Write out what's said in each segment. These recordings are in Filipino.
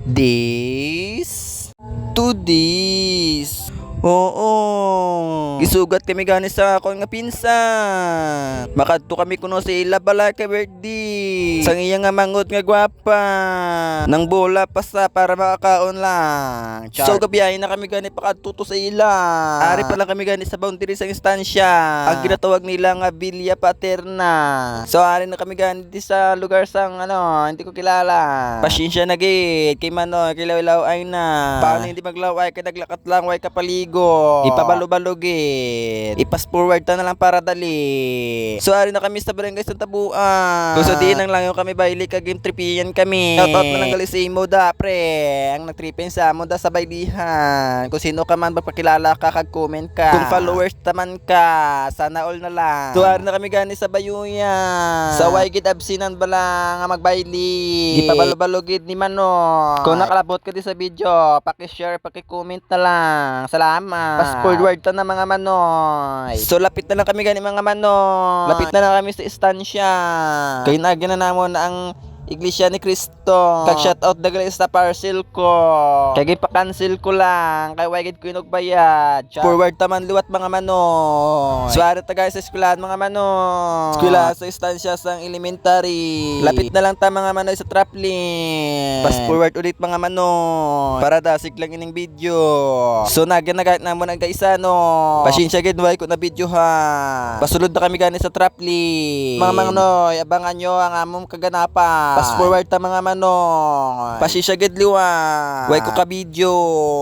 This to this. Oo. Gisugat kami gani sa akong nga pinsan. Makadto kami kuno sa ila balay ka birthday. Sang iya nga mangot nga gwapa. Nang bola pa sa para makakaon lang. Char. So gabiyahin na kami gani pakadto sa ila. Ari pa lang kami gani sa boundary sa instansya. Ang ginatawag nila nga Villa Paterna. So ari na kami gani sa lugar sang hindi ko kilala. Pasyensya na gid kay Manoy kilaw-law ay na. Paano hindi maglaway kay naglakat lang way kapaligo. Ipabalo-balugit. Ipas forward ta na lang para dali. So ari na kami sa barangay Santa Buan. Gusto diin lang lang yung kami baili ka game tripian kami. Shoutout na lang gali sa imo da pre. Ang nagtripin sa mo da sa bailihan. Kung sino ka man magpakilala ka kag-comment ka. Kung followers taman ka, sana all na lang. So ari na kami gani sa Bayuyan. Sa Waygid absinan bala nga magbaili. Ipabalo-balugit ni Manoy. Kung nakalabot ka di sa video, paki-share, paki-comment na lang. Salamat. Fast forward ta na mga Manoy. So lapit na lang kami gani mga Manoy. Lapit na lang kami sa istansya. Kaya nagin na namon ang Iglesia ni Cristo. Kag shoutout na gali sa parcel ko. Kaya pa-cancel ko lang. Kaya wagid ko yung bayad. Forward taman liwat mga Manoy. Suwari ta guys sa eskwelahan mga Manoy. Eskwela sa istansya sang elementary. Lapit na lang ta mga Manoy sa traplin. Fast forward ulit mga Manoy. Para dasig lang ining video. So naginagayat na mo ng kaisa no. Pasyensya gid way ko na video ha. Pasulod na kami gani sa traplin. Mga Manoy, abangan nyo ang among kaganapan. Fast forward ta mga Manoy. Pasyensya gid liwa. Way ko ka video.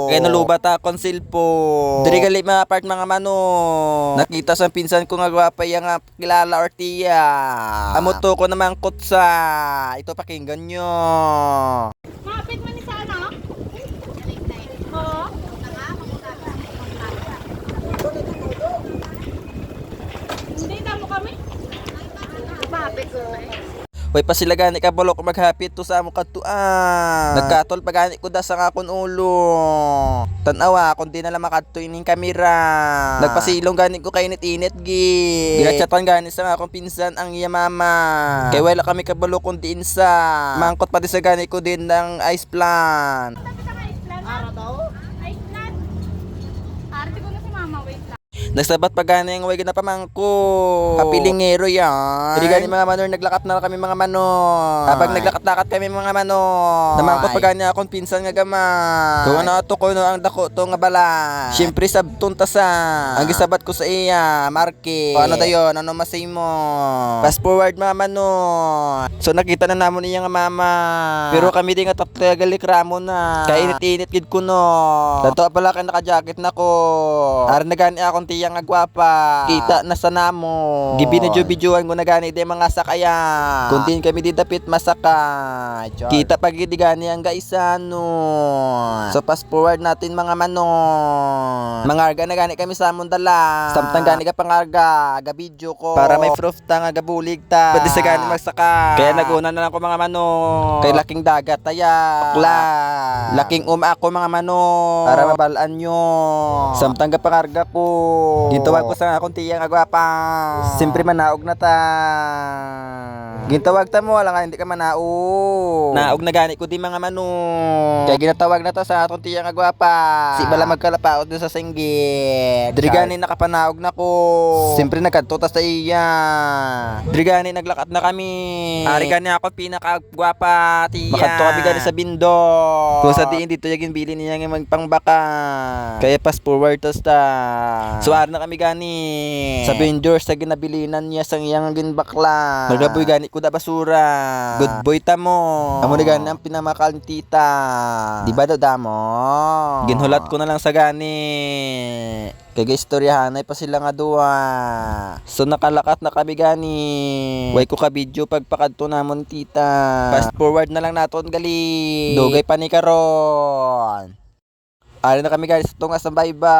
Kaya nalubat akong cellphone. Diri gali mga part mga Manoy. Nakita sa pinsan ko nga gwapa yang kilala or tiya. Amo to ko namang kutsa. Ito pakinggan nyo. Mapit man ni sa ano? Oo. Hindi na mo kami? Mapit ko na eh. Way pa sila gani ka bulok maghapit to sa amo kadtuan. Nagkatol pa gani ko da sa akon ulo. Tanawa kun di na lang makadto ining kamera. Nagpasilong gani ko kay init-init gi. Ginachatan gani sa akong pinsan ang iya mama. Kay wala kami kabulok kun diin sa. Mangkot pa di sa gani ko din ng ice plant. Ara daw? Ay, plan. Ara ko na si mama, wait lang. Nagsabat pa gani ang way na pamangko. Kapilingero yan. Hindi gani mga Manoy, naglakat na kami mga Manoy. Habang naglakat-lakat kami mga Manoy. Namangkot pa gani akong pinsan nga gama. Kung ano ato ko no ang dako to nga bala. Siyempre sabton ta sa. Ang gisabat ko sa iya, Marky. Ano dayon, ano masay mo? Fast forward mga Manoy. So nakita na namon niya nga mama. Pero kami di nga tatlo galik ramo na. Kaya init-init gid ko no. Dato pala kay naka-jacket na ko. Ara na gani akong tiya nga gwapa. Kita na sa namo. Gibinidyo-bidyoan ko na gani di mga sakaya. Kuntin kami di dapit masaka. Kita pag di gani ang gaisano. So fast forward natin mga Manoy. Mangarga na gani kami sa among dala. Samtang gani ka pangarga, ga video ko. Para may proof ta nga gabulig ta. Pwede sa gani magsaka. Kaya naguna na lang ko mga Manoy. Kay laking dagat taya. Bakla. Laking ako mga Manoy. Para mabalaan nyo. Samtang ga pangarga ko. Gintawag ko sa akong tiya nga gwapa. Siyempre manaog na ta. Gintawag ta mo, wala nga hindi ka manaog. Naog na gani ko di mga Manoy. Kaya ginatawag na ta sa akong tiya nga gwapa. Si bala magkalapaot doon sa singgit. Diri gani nakapanaog na ko. Siyempre nagkatuta sa iya. Diri gani naglakat na kami. Ari gani ako pinakagwapa tiya. Makadto kami gani sa bindo. Kung sa diin dito yagin bili niya nga magpangbaka. Kaya fast forward tas ta. So na kami gani sa vendors sa ginabilinan niya sang iyang ginbakla. Nagaboy gani ko da basura. Good boy ta mo. Amo ni gani ang pinamakal ni tita. Di ba daw damo? Ginhulat ko na lang sa gani. Kaya istoryahanay pa sila nga duwa. So nakalakat na kami gani. Way ko ka video pagpakadto namon tita. Fast forward na lang naton gali. Dugay pa ni karon. Ari na kami guys, ito nga sa bayba.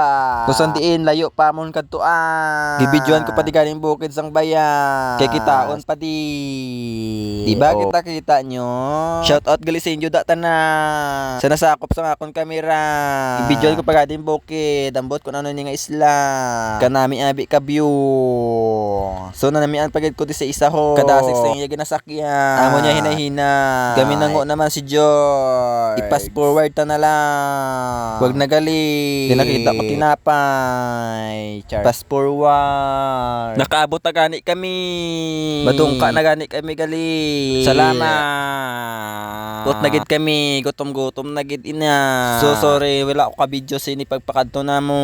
Kung diin, layo pa mon kadtuan. Gibidyoan ko pa di galing bukid sang bayan. Kay kitaon pa di. Di ba kita nyo? Shout out gali sa inyo data na. Sa nasakop sa akong kamera. Gibidyoan ko pa galing bukid. Ambot kung ano ni nga isla. Kanami abi ka view. So nanamian pagid ko di sa isa ho. Kadasik sa iya ginasakyan. Amo niya hinahina. Kami nango naman si George. I-pass forward ta na lang. Wag nagali. Di nakita ko tinapay. Pass forward. Nakaabot na gani kami. Batungka na gani kami gali. Salamat. Tot nagid kami. Gutom nagid ina. So sorry, wala ako ka-video sa ini pagpakadto na mo.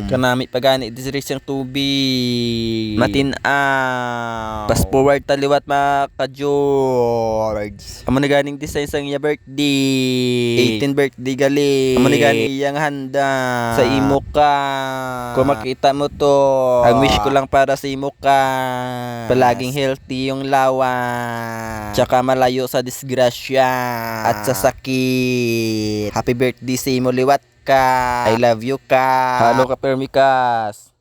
Kanami pa gani di siyang tubig. Matin-aw. Pass forward taliwat mga ka-George. Amo na ganing design sang iya birthday. 18 birthday gali. Amo na gani iyang handa sa imo ka. Kung makita mo to, ang wish ko lang para sa imo ka, palaging healthy yung lawan, tsaka malayo sa disgrasya at sa sakit. Happy birthday sa imo liwat ka. I love you ka. Halo ka Permikas.